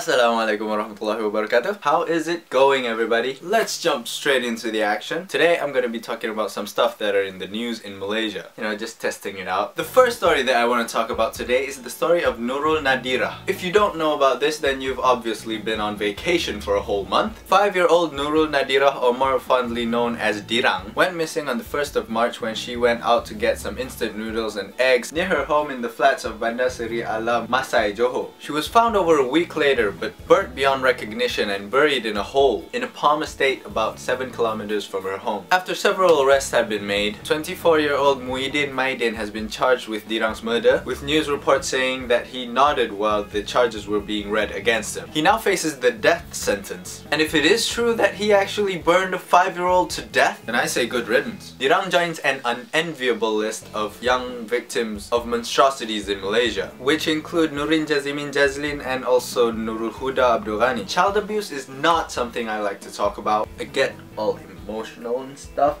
Assalamualaikum warahmatullahi wabarakatuh. How is it going, everybody? Let's jump straight into the action. Today I'm going to be talking about some stuff that are in the news in Malaysia. You know, just testing it out. The first story that I want to talk about today is the story of Nurul Nadira. If you don't know about this, then you've obviously been on vacation for a whole month. 5-year-old Nurul Nadira, or more fondly known as Dirang, went missing on the 1st of March when she went out to get some instant noodles and eggs near her home in the flats of Bandar Seri Alam, Masai, Johor. She was found over a week later, but burnt beyond recognition and buried in a hole in a palm estate about 7 kilometers from her home. After several arrests had been made, 24-year-old Muhyiddin Maidin has been charged with Dirang's murder, with news reports saying that he nodded while the charges were being read against him. He now faces the death sentence. And if it is true that he actually burned a 5-year-old to death, then I say good riddance. Dirang joins an unenviable list of young victims of monstrosities in Malaysia, which include Nurin Jazimin Jazlin and also Nurul Huda Abdul Ghani. Child abuse is not something I like to talk about. I get all emotional and stuff,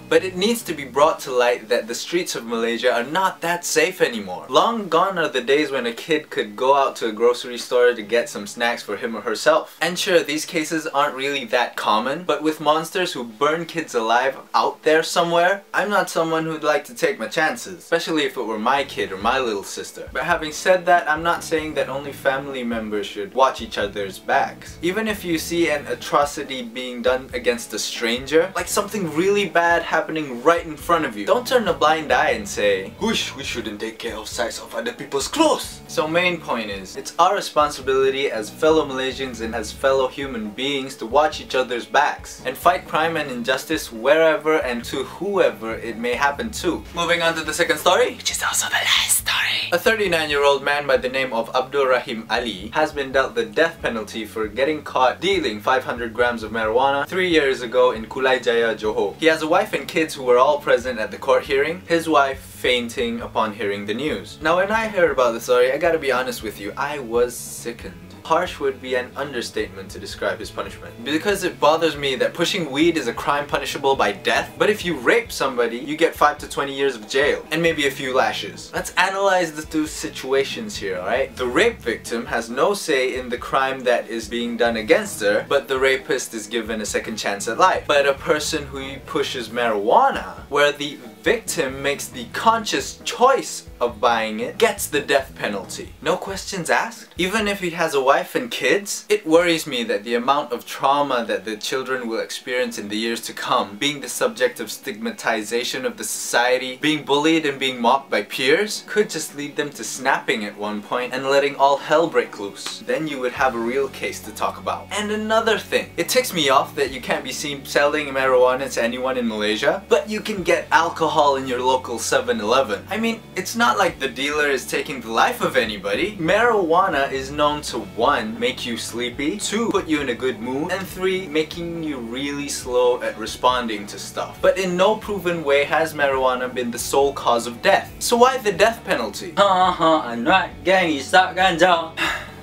but it needs to be brought to light that the streets of Malaysia are not that safe anymore. Long gone are the days when a kid could go out to a grocery store to get some snacks for him or herself. And sure, these cases aren't really that common, but with monsters who burn kids alive out there somewhere, I'm not someone who'd like to take my chances, especially if it were my kid or my little sister. But having said that, I'm not saying that only family members should watch each other's backs. Even if you see an atrocity being done against a stranger, like something really bad happening right in front of you, don't turn a blind eye and say, "Whoosh, we shouldn't take care of sights of other people's clothes." So main point is, it's our responsibility as fellow Malaysians and as fellow human beings to watch each other's backs and fight crime and injustice wherever and to whoever it may happen to. Moving on to the second story, which is also the last story. A 39-year-old man by the name of Abdul Rahim Ali has been dealt the death penalty for getting caught dealing 500 grams of marijuana 3 years ago in Kulai Jaya, Johor. He has a wife and kids who were all present at the court hearing, his wife fainting upon hearing the news. Now when I heard about the story, I gotta be honest with you, I was sickened. Harsh would be an understatement to describe his punishment. Because it bothers me that pushing weed is a crime punishable by death, but if you rape somebody, you get 5 to 20 years of jail, and maybe a few lashes. Let's analyze the two situations here, alright? The rape victim has no say in the crime that is being done against her, but the rapist is given a second chance at life. But a person who pushes marijuana, where the victim makes the conscious choice of buying it, gets the death penalty. No questions asked? Even if he has a wife and kids? It worries me that the amount of trauma that the children will experience in the years to come, being the subject of stigmatization of the society, being bullied and being mocked by peers, could just lead them to snapping at one point and letting all hell break loose. Then you would have a real case to talk about. And another thing, it ticks me off that you can't be seen selling marijuana to anyone in Malaysia, but you can get alcohol in your local 7-Eleven. I mean, it's not like the dealer is taking the life of anybody. Marijuana is known to 1. Make you sleepy, 2. Put you in a good mood, and 3. Making you really slow at responding to stuff. But in no proven way has marijuana been the sole cause of death. So why the death penalty? I'm not gang, stop Ganja.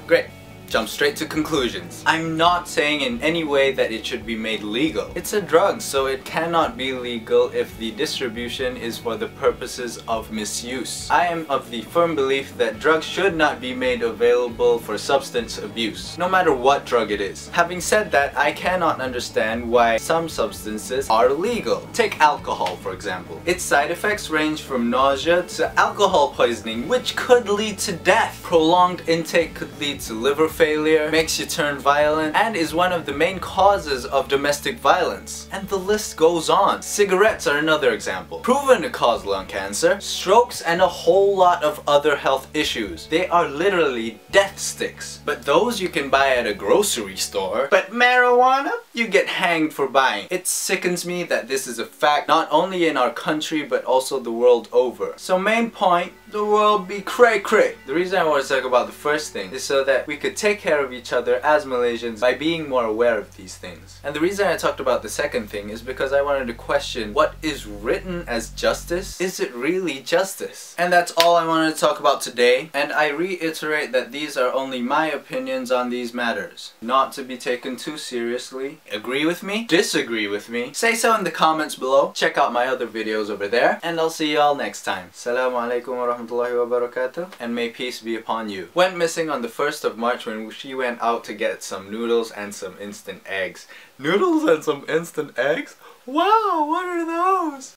Great. Jump straight to conclusions. I'm not saying in any way that it should be made legal. It's a drug, so it cannot be legal if the distribution is for the purposes of misuse. I am of the firm belief that drugs should not be made available for substance abuse, no matter what drug it is. Having said that, I cannot understand why some substances are legal. Take alcohol, for example. Its side effects range from nausea to alcohol poisoning, which could lead to death. Prolonged intake could lead to liver failure, makes you turn violent, and is one of the main causes of domestic violence. And the list goes on. Cigarettes are another example. Proven to cause lung cancer, strokes, and a whole lot of other health issues. They are literally death sticks. But those you can buy at a grocery store. But marijuana? You get hanged for buying. It sickens me that this is a fact not only in our country but also the world over. So main point, the world be cray cray. The reason I want to talk about the first thing is so that we could take care of each other as Malaysians by being more aware of these things. And the reason I talked about the second thing is because I wanted to question what is written as justice. Is it really justice? And that's all I wanted to talk about today. And I reiterate that these are only my opinions on these matters, not to be taken too seriously. Agree with me? Disagree with me? Say so in the comments below. Check out my other videos over there. And I'll see y'all next time. Assalamualaikum warahmatullahi wabarakatuh. warahmatullahi wabarakatuh, and may peace be upon you. Went missing on the 1st of March when she went out to get some noodles and some instant eggs. Noodles and some instant eggs? Wow, what are those?